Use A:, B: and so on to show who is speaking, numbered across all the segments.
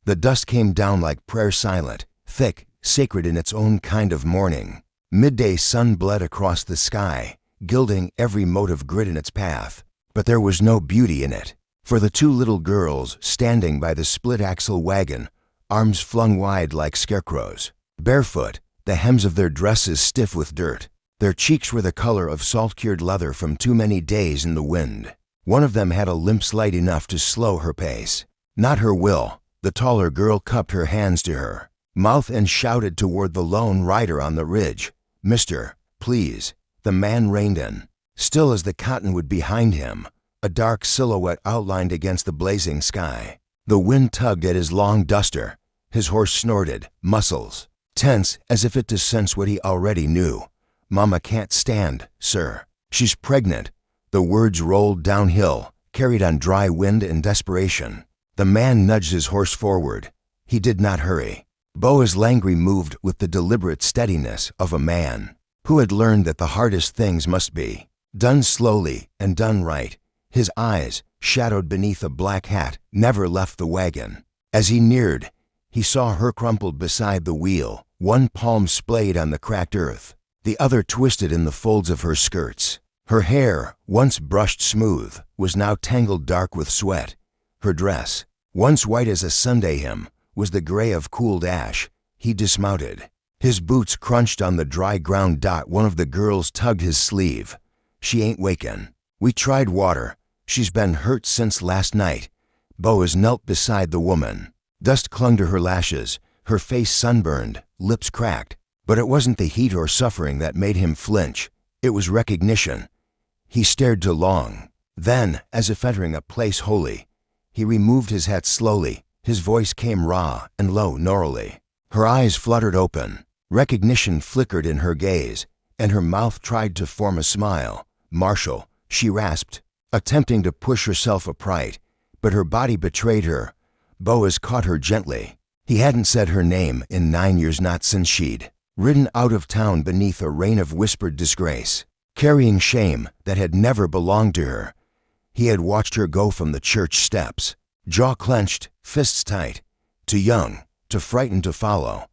A: The dust came down like prayer, silent, thick, sacred in its own kind of mourning. Midday sun bled across the sky, gilding every motive grid in its path. But there was no beauty in it. For the two little girls standing by the split-axle wagon, arms flung wide like scarecrows, barefoot, the hems of their dresses stiff with dirt. Their cheeks were the color of salt-cured leather from too many days in the wind. One of them had a limp slight enough to slow her pace. Not her will. The taller girl cupped her hands to her mouth and shouted toward the lone rider on the ridge, "Mister, please." The man reined in, still as the cottonwood behind him, a dark silhouette outlined against the blazing sky. The wind tugged at his long duster. His horse snorted, muscles tense as if it to sense what he already knew. "Mama can't stand, sir. She's pregnant." The words rolled downhill, carried on dry wind and desperation. The man nudged his horse forward. He did not hurry. Boaz Langley moved with the deliberate steadiness of a man who had learned that the hardest things must be done slowly and done right. His eyes, shadowed beneath a black hat, never left the wagon. As he neared, he saw her crumpled beside the wheel, one palm splayed on the cracked earth, the other twisted in the folds of her skirts. Her hair, once brushed smooth, was now tangled dark with sweat. Her dress, once white as a Sunday hymn, was the gray of cooled ash. He dismounted. His boots crunched on the dry ground. One of the girls tugged his sleeve. "She ain't wakin'. We tried water. She's been hurt since last night." Boaz knelt beside the woman. Dust clung to her lashes, her face sunburned, lips cracked. But it wasn't the heat or suffering that made him flinch. It was recognition. He stared too long. Then, as if entering a place holy, he removed his hat slowly. His voice came raw and low, gnarly. Her eyes fluttered open. Recognition flickered in her gaze, and her mouth tried to form a smile. "Marshall," she rasped, attempting to push herself upright, but her body betrayed her. Boaz caught her gently. He hadn't said her name in 9 years, not since she'd ridden out of town beneath a rain of whispered disgrace, carrying shame that had never belonged to her. He had watched her go from the church steps, jaw clenched, fists tight, too young, too frightened to follow.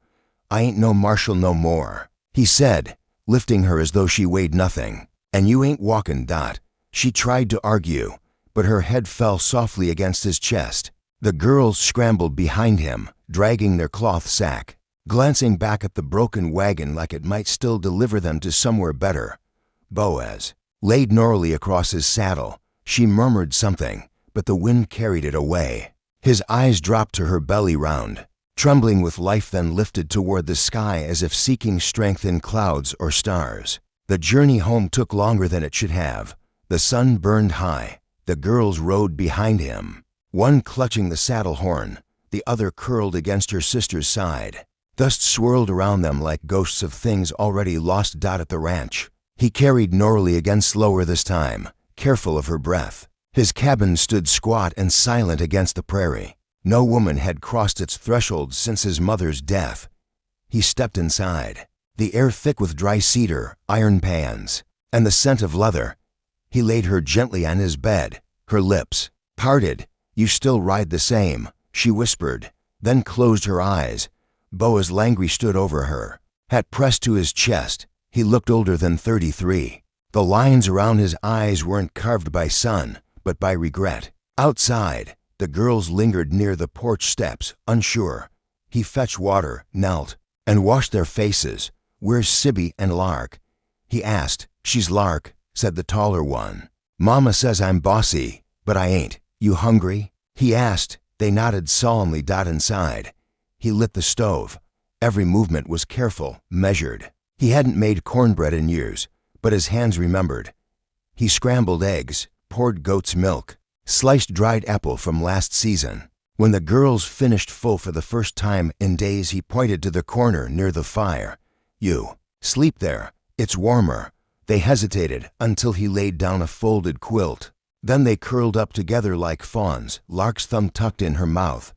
A: "I ain't no Marshall no more," he said, lifting her as though she weighed nothing. "And you ain't walkin', Dot." She tried to argue, but her head fell softly against his chest. The girls scrambled behind him, dragging their cloth sack, glancing back at the broken wagon like it might still deliver them to somewhere better. Boaz laid gnarly across his saddle. She murmured something, but the wind carried it away. His eyes dropped to her belly round, trembling with life, then lifted toward the sky as if seeking strength in clouds or stars. The journey home took longer than it should have. The sun burned high. The girls rode behind him, one clutching the saddle horn, the other curled against her sister's side. Dust swirled around them like ghosts of things already lost. At the ranch, he carried Norley again, slower this time, careful of her breath. His cabin stood squat and silent against the prairie. No woman had crossed its threshold since his mother's death. He stepped inside, the air thick with dry cedar, iron pans, and the scent of leather. He laid her gently on his bed, her lips parted. "You still ride the same," she whispered, then closed her eyes. Boaz Langley stood over her, hat pressed to his chest. He looked older than 33. The lines around his eyes weren't carved by sun, but by regret. Outside, the girls lingered near the porch steps, unsure. He fetched water, knelt, and washed their faces. "Where's Sibby and Lark?" he asked. "She's Lark," said the taller one. "Mama says I'm bossy, but I ain't. You hungry?" he asked. They nodded solemnly. Inside, he lit the stove. Every movement was careful, measured. He hadn't made cornbread in years, but his hands remembered. He scrambled eggs, poured goat's milk, sliced dried apple from last season. When the girls finished full for the first time in days, he pointed to the corner near the fire. "You sleep there. It's warmer." They hesitated until he laid down a folded quilt. Then they curled up together like fawns, Lark's thumb tucked in her mouth.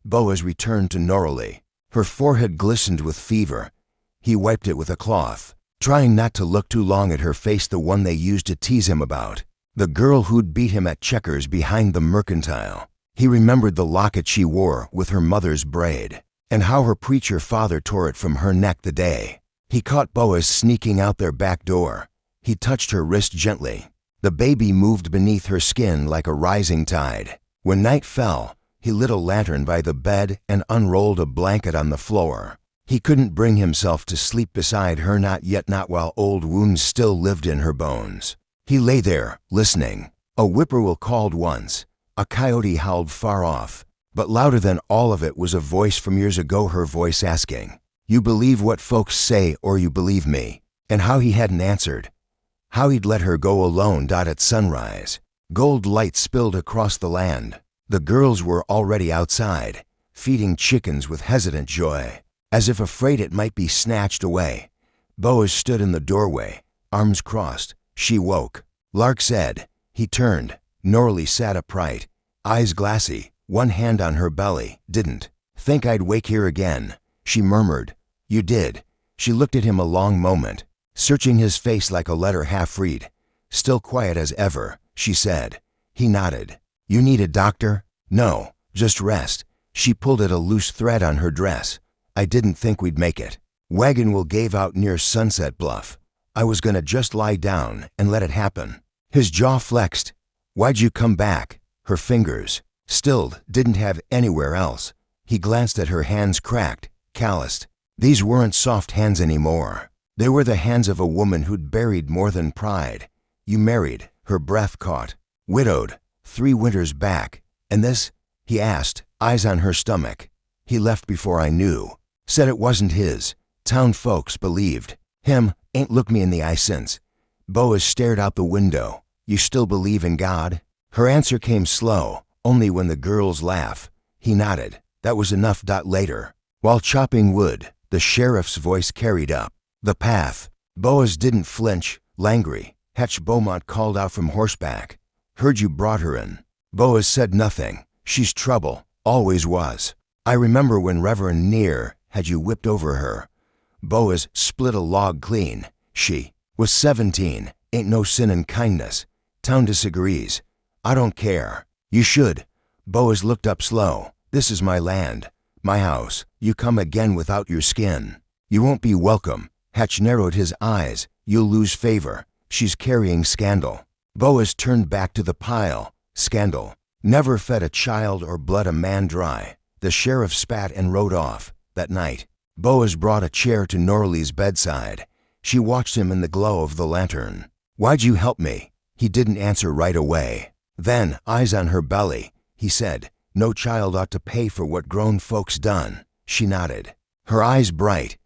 A: Boaz returned to Norley. Her forehead glistened with fever. He wiped it with a cloth, trying not to look too long at her face, the one they used to tease him about, the girl who'd beat him at checkers behind the mercantile. He remembered the locket she wore with her mother's braid, and how her preacher father tore it from her neck the day. He caught Boaz sneaking out their back door. He touched her wrist gently. The baby moved beneath her skin like a rising tide. When night fell, he lit a lantern by the bed and unrolled a blanket on the floor. He couldn't bring himself to sleep beside her, not while old wounds still lived in her bones. He lay there, listening. A whippoorwill called once. A coyote howled far off. But louder than all of it was a voice from years ago, her voice asking, "You believe what folks say or you believe me?" And how he hadn't answered. How he'd let her go alone. At sunrise, gold light spilled across the land. The girls were already outside, feeding chickens with hesitant joy, as if afraid it might be snatched away. Boaz stood in the doorway, arms crossed. She woke. Lark said. He turned. Norley sat upright, eyes glassy, one hand on her belly. "Didn't think I'd wake here again," she murmured. "You did." She looked at him a long moment, searching his face like a letter half-read. "Still quiet as ever," she said. He nodded. "You need a doctor?" "No, just rest." She pulled at a loose thread on her dress. "I didn't think we'd make it. Wagon wheel gave out near Sunset Bluff. I was gonna just lie down and let it happen." His jaw flexed. "Why'd you come back?" Her fingers, stilled, didn't have anywhere else. He glanced at her hands, cracked, calloused. These weren't soft hands anymore. They were the hands of a woman who'd buried more than pride. "You married," her breath caught. "Widowed, 3 winters back. And this?" he asked, eyes on her stomach. "He left before I knew. Said it wasn't his. Town folks believed. Him ain't looked me in the eye since." Boaz stared out the window. "You still believe in God?" Her answer came slow, only when the girls laughed. He nodded. That was enough. Later, while chopping wood, the sheriff's voice carried up. "The path." Boaz didn't flinch. "Langrye, Hetch Beaumont called out from horseback. Heard you brought her in." Boaz said nothing. "She's trouble. Always was. I remember when Reverend Neer had you whipped over her." Boaz split a log clean. "She was 17. Ain't no sin in kindness. Town disagrees. I don't care." "You should." Boaz looked up slow. "This is my land, my house. You come again without your skin. You won't be welcome." Hetch narrowed his eyes. "You'll lose favor. She's carrying scandal." Boaz turned back to the pile. Scandal. Never fed a child or bled a man dry. The sheriff spat and rode off. That night, Boaz brought a chair to Norley's bedside. She watched him in the glow of the lantern. "Why'd you help me?" He didn't answer right away. Then, eyes on her belly, he said, "No child ought to pay for what grown folks done." She nodded, her eyes bright.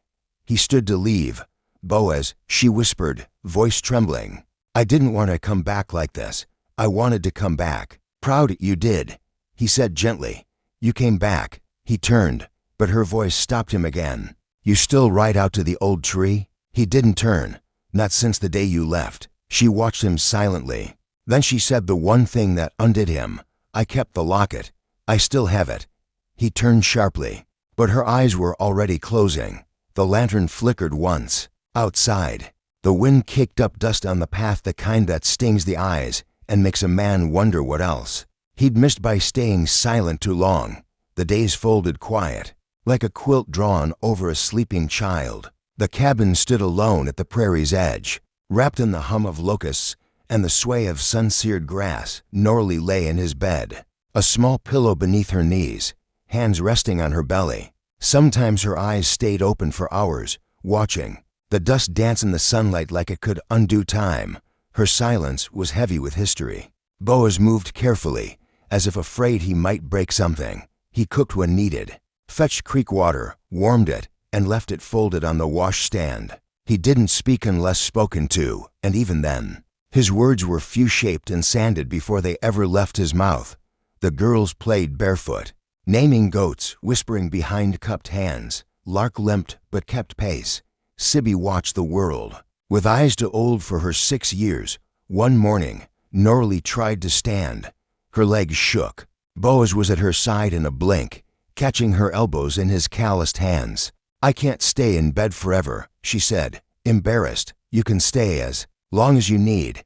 A: He stood to leave. "Boaz," she whispered, voice trembling, "I didn't want to come back like this. I wanted to come back." "Proud you did," he said gently. "You came back." He turned, but her voice stopped him again. "You still ride out to the old tree?" He didn't turn. "Not since the day you left." She watched him silently. Then she said the one thing that undid him. "I kept the locket. I still have it." He turned sharply, but her eyes were already closing. The lantern flickered once. Outside, the wind kicked up dust on the path, the kind that stings the eyes and makes a man wonder what else he'd missed by staying silent too long. The days folded quiet, like a quilt drawn over a sleeping child. The cabin stood alone at the prairie's edge, wrapped in the hum of locusts and the sway of sun-seared grass. Norley lay in his bed, a small pillow beneath her knees, hands resting on her belly. Sometimes her eyes stayed open for hours, watching. The dust danced in the sunlight like it could undo time. Her silence was heavy with history. Boaz moved carefully, as if afraid he might break something. He cooked when needed, fetched creek water, warmed it, and left it folded on the washstand. He didn't speak unless spoken to, and even then, his words were few-shaped and sanded before they ever left his mouth. The girls played barefoot, naming goats, whispering behind cupped hands. Lark limped but kept pace. Sibby watched the world, with eyes too old for her 6 years. One morning, Norley tried to stand. Her legs shook. Boaz was at her side in a blink, catching her elbows in his calloused hands. "I can't stay in bed forever," she said, embarrassed. "You can stay as long as you need."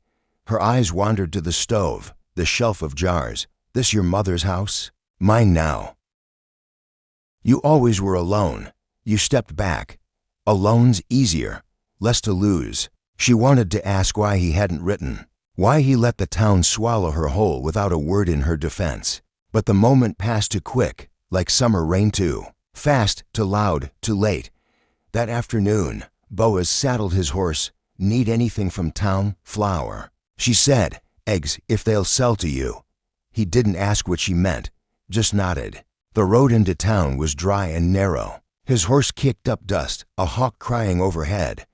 A: Her eyes wandered to the stove, the shelf of jars. This your mother's house? Mine now. You always were alone. You stepped back. Alone's easier, less to lose. She wanted to ask why he hadn't written, why he let the town swallow her whole without a word in her defense. But the moment passed too quick, like summer rain too. Fast, too loud, too late. That afternoon, Boaz saddled his horse. Need anything from town? Flour. She said, eggs, if they'll sell to you. He didn't ask what she meant, just nodded. The road into town was dry and narrow. His horse kicked up dust, a hawk crying overhead.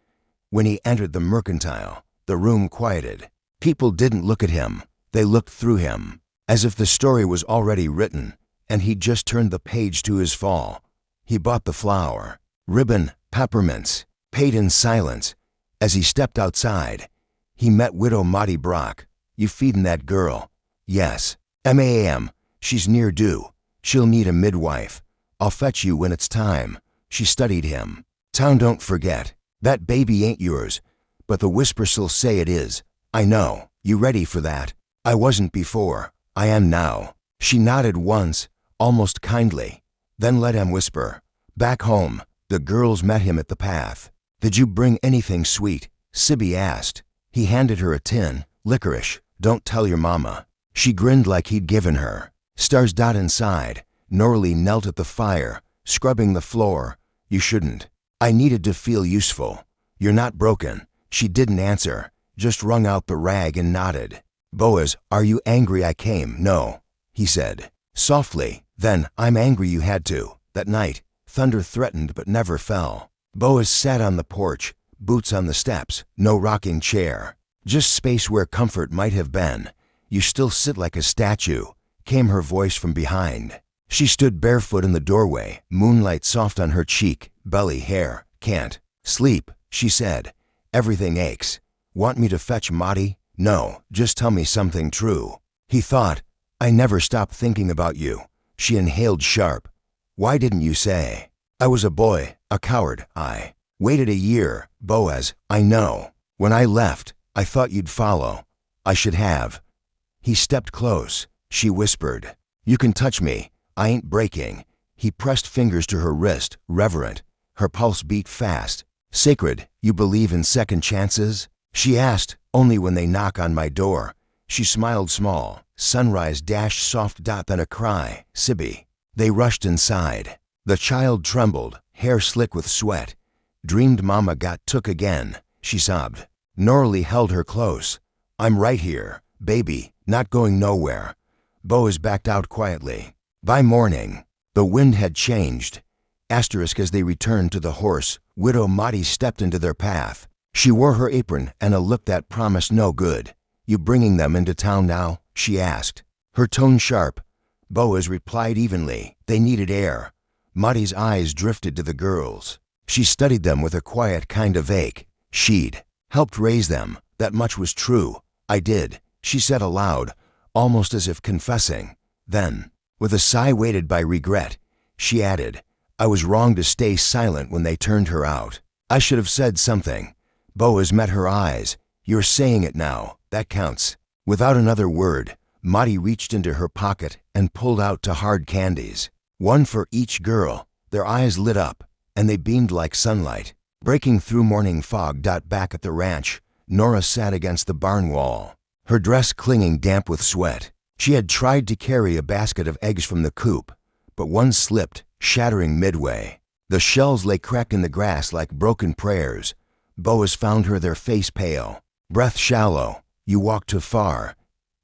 A: When he entered the mercantile, the room quieted. People didn't look at him. They looked through him, as if the story was already written, and he'd just turned the page to his fall. He bought the flour, ribbon, peppermints, paid in silence. As he stepped outside, he met Widow Maudie Brock. You feedin' that girl? Yes. Ma'am, she's near due. She'll need a midwife. I'll fetch you when it's time. She studied him. Town don't forget. That baby ain't yours, but the whispers'll say it is. I know. You ready for that? I wasn't before. I am now. She nodded once, almost kindly, then let him whisper. Back home, the girls met him at the path. Did you bring anything sweet? Sibby asked. He handed her a tin. Licorice. Don't tell your mama. She grinned like he'd given her. Stars dot inside. Norley knelt at the fire, scrubbing the floor. You shouldn't. I needed to feel useful. You're not broken. She didn't answer, just wrung out the rag and nodded. Boaz, are you angry I came? No, he said, softly. Then, I'm angry you had to. That night, thunder threatened but never fell. Boaz sat on the porch, boots on the steps, no rocking chair. Just space where comfort might have been. You still sit like a statue, came her voice from behind. She stood barefoot in the doorway, moonlight soft on her cheek, belly, hair. Can't sleep, she said. Everything aches. Want me to fetch Maudie? No, just tell me something true. He thought, I never stopped thinking about you. She inhaled sharp. Why didn't you say? I was a boy, a coward. I waited a year, Boaz, I know. When I left, I thought you'd follow. I should have. He stepped close. She whispered, you can touch me. I ain't breaking. He pressed fingers to her wrist, reverent. Her pulse beat fast. Sacred, you believe in second chances? She asked, only when they knock on my door. She smiled small. Sunrise dashed soft dot then a cry. Sibby. They rushed inside. The child trembled, hair slick with sweat. Dreamed mama got took again, she sobbed. Norley held her close. I'm right here, baby, not going nowhere. Boaz backed out quietly. By morning, the wind had changed. Asterisk as they returned to the horse, Widow Maudie stepped into their path. She wore her apron and a look that promised no good. You bringing them into town now? She asked. Her tone sharp. Boaz replied evenly. They needed air. Maudie's eyes drifted to the girls. She studied them with a quiet kind of ache. She'd helped raise them. That much was true. I did, she said aloud, almost as if confessing. Then, with a sigh weighted by regret, she added, I was wrong to stay silent when they turned her out. I should have said something. Boaz met her eyes. You're saying it now. That counts. Without another word, Maudie reached into her pocket and pulled out two hard candies. One for each girl. Their eyes lit up, and they beamed like sunlight. Breaking through morning fog. Back at the ranch, Nora sat against the barn wall, her dress clinging damp with sweat. She had tried to carry a basket of eggs from the coop, but one slipped, shattering midway. The shells lay cracked in the grass like broken prayers. Boaz found her, their face pale, breath shallow. You walked too far,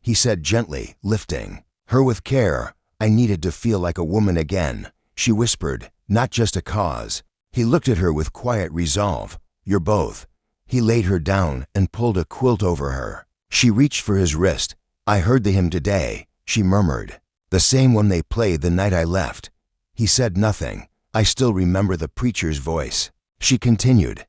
A: he said gently, lifting her with care. I needed to feel like a woman again, she whispered, not just a cause. He looked at her with quiet resolve. You're both. He laid her down and pulled a quilt over her. She reached for his wrist. I heard the hymn today, she murmured. The same one they played the night I left. He said nothing. I still remember the preacher's voice. She continued.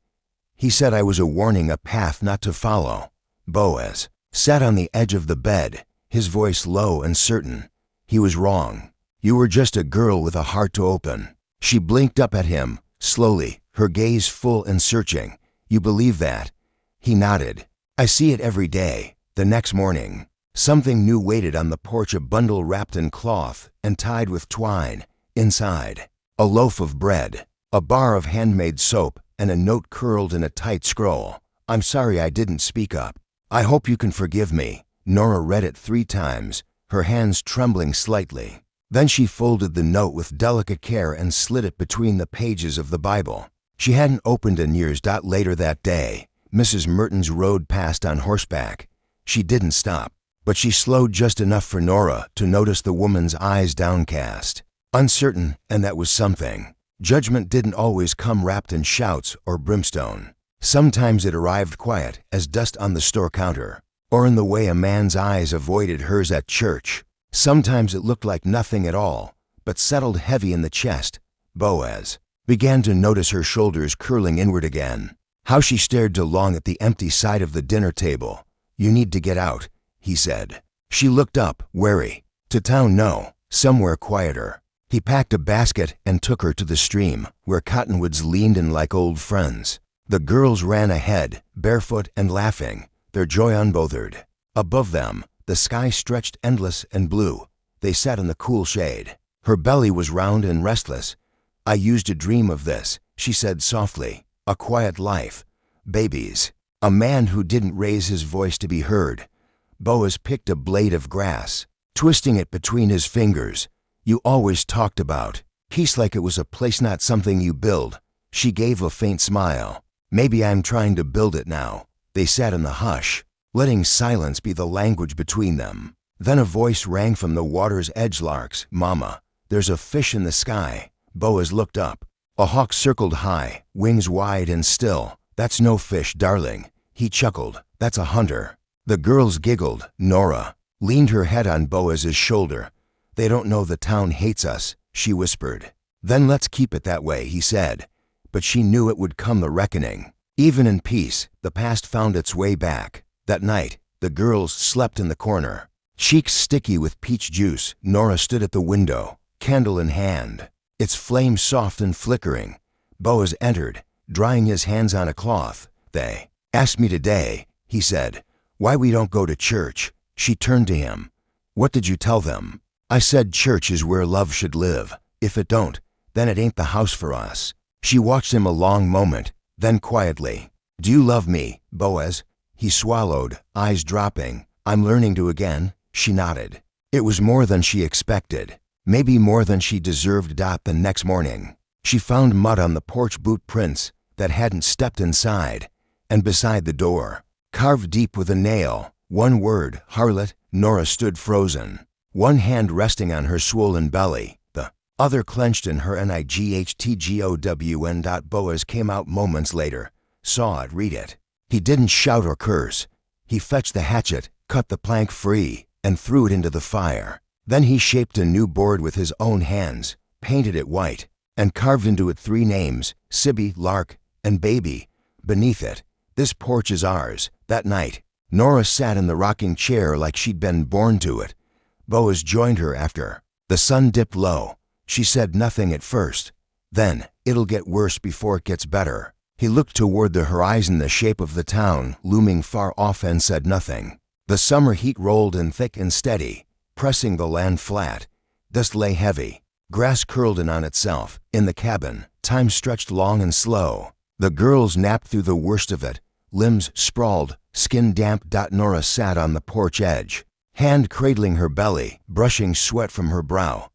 A: He said I was a warning, a path not to follow. Boaz sat on the edge of the bed, his voice low and certain. He was wrong. You were just a girl with a heart to open. She blinked up at him, slowly, her gaze full and searching. You believe that? He nodded. I see it every day. The next morning, Something new waited on the porch, a bundle wrapped in cloth and tied with twine. Inside, a loaf of bread, a bar of handmade soap, and a note curled in a tight scroll. "I'm sorry I didn't speak up. I hope you can forgive me." Nora read it 3 times, her hands trembling slightly. Then she folded the note with delicate care and slid it between the pages of the Bible. She hadn't opened in years. Later that day, Mrs. Mertens rode past on horseback. She didn't stop, but she slowed just enough for Nora to notice the woman's eyes downcast, uncertain, and that was something. Judgment didn't always come wrapped in shouts or brimstone. Sometimes it arrived quiet as dust on the store counter, or in the way a man's eyes avoided hers at church. Sometimes it looked like nothing at all, but settled heavy in the chest. Boaz began to notice her shoulders curling inward again. How she stared too long at the empty side of the dinner table. "You need to get out," he said. She looked up, wary. "To town? No, somewhere quieter." He packed a basket and took her to the stream, where cottonwoods leaned in like old friends. The girls ran ahead, barefoot and laughing, their joy unbothered. Above them, the sky stretched endless and blue. They sat in the cool shade. Her belly was round and restless. "I used to dream of this," she said softly. "A quiet life. Babies. A man who didn't raise his voice to be heard." Boaz picked a blade of grass, twisting it between his fingers. "You always talked about peace like it was a place, not something you build." She gave a faint smile. "Maybe I'm trying to build it now." They sat in the hush, letting silence be the language between them. Then a voice rang from the water's edge. "Larks, Mama. There's a fish in the sky." Boaz looked up. A hawk circled high, wings wide and still. "That's no fish, darling," he chuckled. "That's a hunter." The girls giggled. Nora leaned her head on Boaz's shoulder. "They don't know the town hates us," she whispered. "Then let's keep it that way," he said. But she knew it would come, the reckoning. Even in peace, the past found its way back. That night, the girls slept in the corner. Cheeks sticky with peach juice, Nora stood at the window, candle in hand, its flame soft and flickering. Boaz entered, drying his hands on a cloth. "They asked me today," he said, "why we don't go to church." She turned to him. "What did you tell them?" "I said church is where love should live. If it don't, then it ain't the house for us." She watched him a long moment, then quietly, "Do you love me, Boaz?" He swallowed, eyes dropping. "I'm learning to again." She nodded. It was more than she expected, maybe more than she deserved. The next morning, she found mud on the porch, boot prints that hadn't stepped inside, and beside the door, carved deep with a nail, one word, "Harlot." Nora stood frozen, one hand resting on her swollen belly, the other clenched in her NIGHTGOWN. Boaz came out moments later, saw it, read it. He didn't shout or curse. He fetched the hatchet, cut the plank free, and threw it into the fire. Then he shaped a new board with his own hands, painted it white, and carved into it 3 names, Sibby, Lark, and Baby. Beneath it, "This porch is ours." That night, Nora sat in the rocking chair like she'd been born to it. Boaz joined her after. The sun dipped low. She said nothing at first. Then, "It'll get worse before it gets better." He looked toward the horizon, the shape of the town looming far off, and said nothing. The summer heat rolled in thick and steady, pressing the land flat. Dust lay heavy. Grass curled in on itself. In the cabin, time stretched long and slow. The girls napped through the worst of it, limbs sprawled, skin damp. Nora sat on the porch edge, hand cradling her belly, brushing sweat from her brow.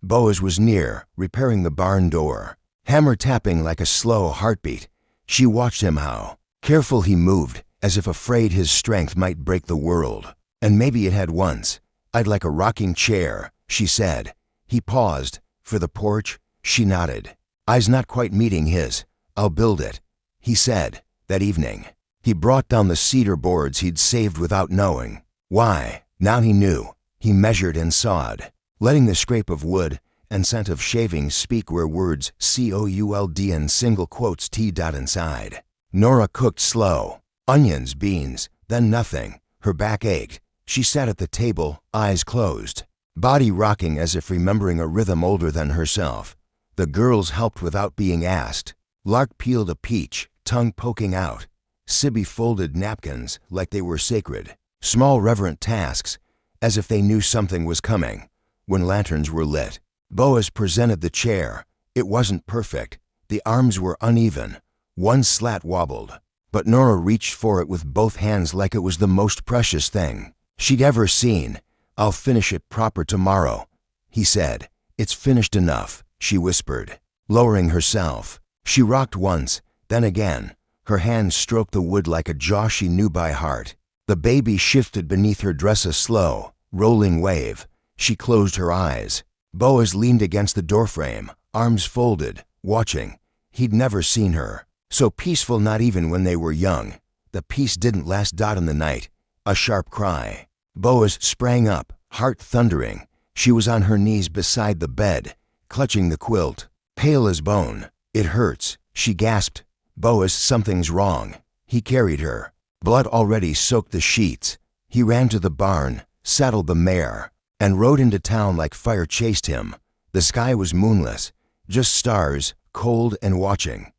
A: Boaz was near, repairing the barn door, hammer tapping like a slow heartbeat. She watched him, how careful he moved, as if afraid his strength might break the world. And maybe it had once. "I'd like a rocking chair," she said. He paused. "For the porch?" She nodded, eyes not quite meeting his. "I'll build it," he said. That evening, he brought down the cedar boards he'd saved without knowing why. Now he knew. He measured and sawed, letting the scrape of wood and scent of shavings speak where words could and single quotes t. inside. Nora cooked slow, onions, beans, then nothing. Her back ached. She sat at the table, eyes closed, body rocking as if remembering a rhythm older than herself. The girls helped without being asked. Lark peeled a peach, tongue poking out. Sibby folded napkins like they were sacred, small reverent tasks. as if they knew something was coming. When lanterns were lit, Boaz presented the chair. It wasn't perfect. The arms were uneven. One slat wobbled. But Nora reached for it with both hands like it was the most precious thing she'd ever seen. "I'll finish it proper tomorrow," he said. "It's finished enough," she whispered, lowering herself. She rocked once, then again. Her hands stroked the wood like a jaw she knew by heart. The baby shifted beneath her dress, a slow, rolling wave. She closed her eyes. Boaz leaned against the doorframe, arms folded, watching. He'd never seen her so peaceful, not even when they were young. The peace didn't last. In the night, a sharp cry. Boaz sprang up, heart thundering. She was on her knees beside the bed, clutching the quilt, pale as bone. "It hurts," she gasped. "Boaz, something's wrong." He carried her. Blood already soaked the sheets. He ran to the barn, saddled the mare, and rode into town like fire chased him. The sky was moonless, just stars, cold and watching.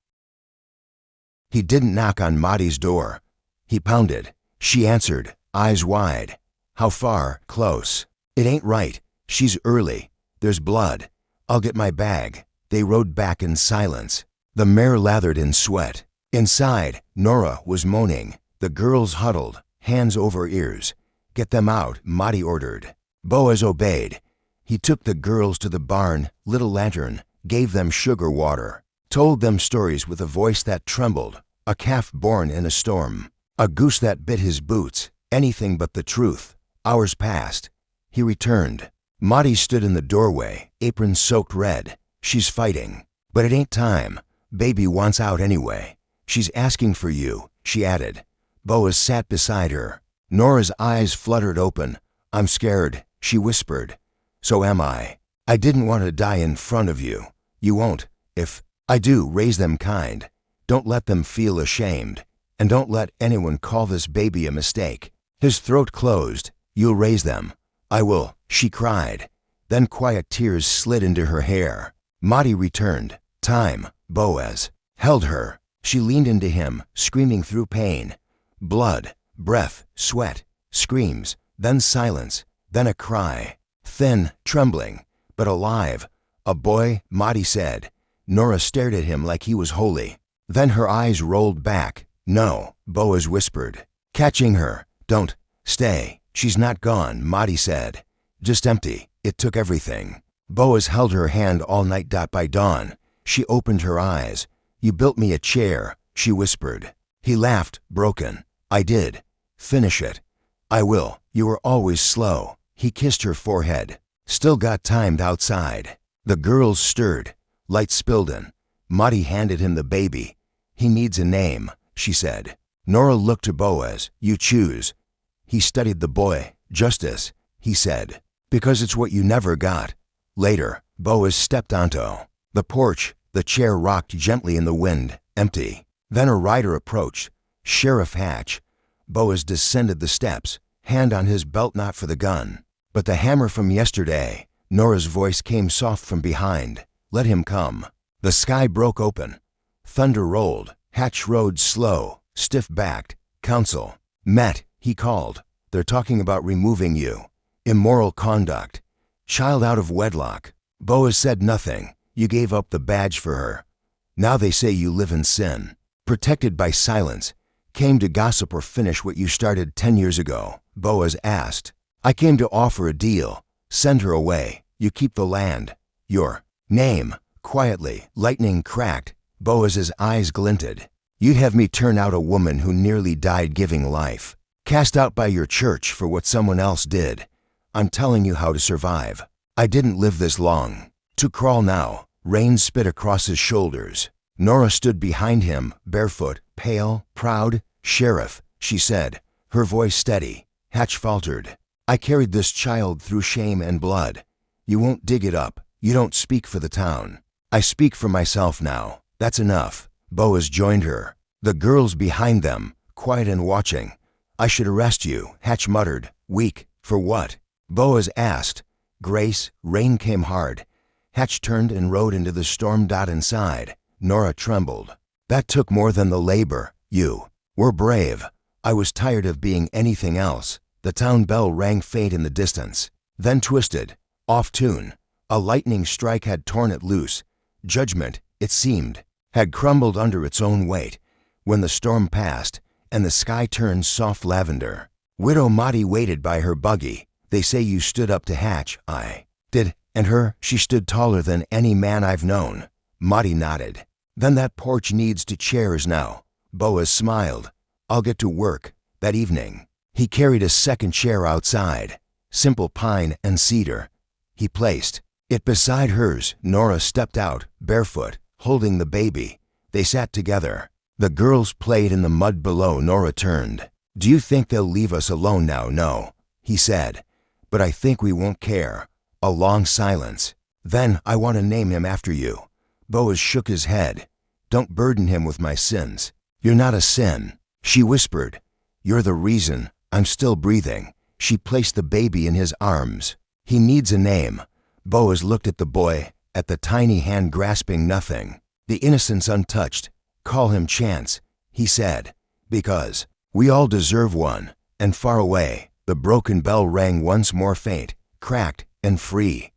A: He didn't knock on Maddie's door. He pounded. She answered, eyes wide. "How far?" "Close." "It ain't right. She's early. There's blood." "I'll get my bag." They rode back in silence. The mare lathered in sweat. Inside, Nora was moaning. The girls huddled, hands over ears. "Get them out," Maddie ordered. Boaz obeyed. He took the girls to the barn, lit a lantern, gave them sugar water, told them stories with a voice that trembled. A calf born in a storm, a goose that bit his boots, anything but the truth. Hours passed. He returned. Maddie stood in the doorway, apron soaked red. "She's fighting. But it ain't time. Baby wants out anyway. She's asking for you," she added. Boaz sat beside her. Nora's eyes fluttered open. "I'm scared," she whispered. "So am I. I didn't want to die in front of you. You won't. If I do, raise them kind. Don't let them feel ashamed. And don't let anyone call this baby a mistake." His throat closed. "You'll raise them." "I will," she cried. Then quiet tears slid into her hair. Maddie returned. "Time." Boaz held her. She leaned into him, screaming through pain. Blood, breath, sweat, screams, then silence, then a cry. Thin, trembling, but alive. "A boy," Maddie said. Nora stared at him like he was holy. Then her eyes rolled back. "No," Boaz whispered, catching her. "Don't. Stay. She's not gone," Maddie said. "Just empty. It took everything." Boaz held her hand all night. By dawn, she opened her eyes. "You built me a chair," she whispered. He laughed, broken. "I did. Finish it." "I will. You were always slow." He kissed her forehead. "Still got time outside." The girls stirred. Light spilled in. Maddie handed him the baby. "He needs a name," she said. Nora looked to Boaz. "You choose." He studied the boy. "Justice," he said, "because it's what you never got." Later, Boaz stepped onto the porch. The chair rocked gently in the wind, empty. Then a rider approached. Sheriff Hatch. Boaz descended the steps, hand on his belt, not for the gun, but the hammer from yesterday. Nora's voice came soft from behind. "Let him come." The sky broke open. Thunder rolled. Hatch rode slow, stiff-backed. "Council met," he called. "They're talking about removing you. Immoral conduct. Child out of wedlock." Boaz said nothing. "You gave up the badge for her. Now they say you live in sin." Protected by silence. "Came to gossip or finish what you started 10 years ago?" Boaz asked. "I came to offer a deal. Send her away. You keep the land. Your name." Quietly, lightning cracked. Boaz's eyes glinted. "You'd have me turn out a woman who nearly died giving life. Cast out by your church for what someone else did. I'm telling you how to survive. I didn't live this long. To crawl now." Rain spit across his shoulders. Nora stood behind him, barefoot, pale, proud. "Sheriff," she said, her voice steady. Hatch faltered. "I carried this child through shame and blood. You won't dig it up. You don't speak for the town. I speak for myself now. That's enough." Boaz joined her. The girls behind them, quiet and watching. "I should arrest you," Hatch muttered. "Weak. For what?" Boaz asked. "Grace." Rain came hard. Hatch turned and rode into the storm. Inside, Nora trembled. "That took more than the labor. You were brave. I was tired of being anything else." The town bell rang faint in the distance, then twisted, off tune. A lightning strike had torn it loose. Judgment, it seemed, had crumbled under its own weight when the storm passed and the sky turned soft lavender. Widow Maudie waited by her buggy. They say you stood up to hatch. I did, and she stood taller than any man I've known. Maudie nodded. Then that porch needs 2 chairs now. Boaz smiled. I'll get to work. That evening, he carried a second chair outside, simple pine and cedar. He placed it beside hers. Nora stepped out, barefoot, holding the baby. They sat together. The girls played in the mud below. Nora turned. Do you think they'll leave us alone now? No, he said. But I think we won't care. A long silence. Then I want to name him after you. Boaz shook his head. Don't burden him with my sins. You're not a sin, she whispered. You're the reason I'm still breathing. She placed the baby in his arms. He needs a name. Boaz looked at the boy, at the tiny hand grasping nothing, the innocence untouched. Call him Chance, he said, because we all deserve one. And far away, the broken bell rang once more, faint, cracked, and free.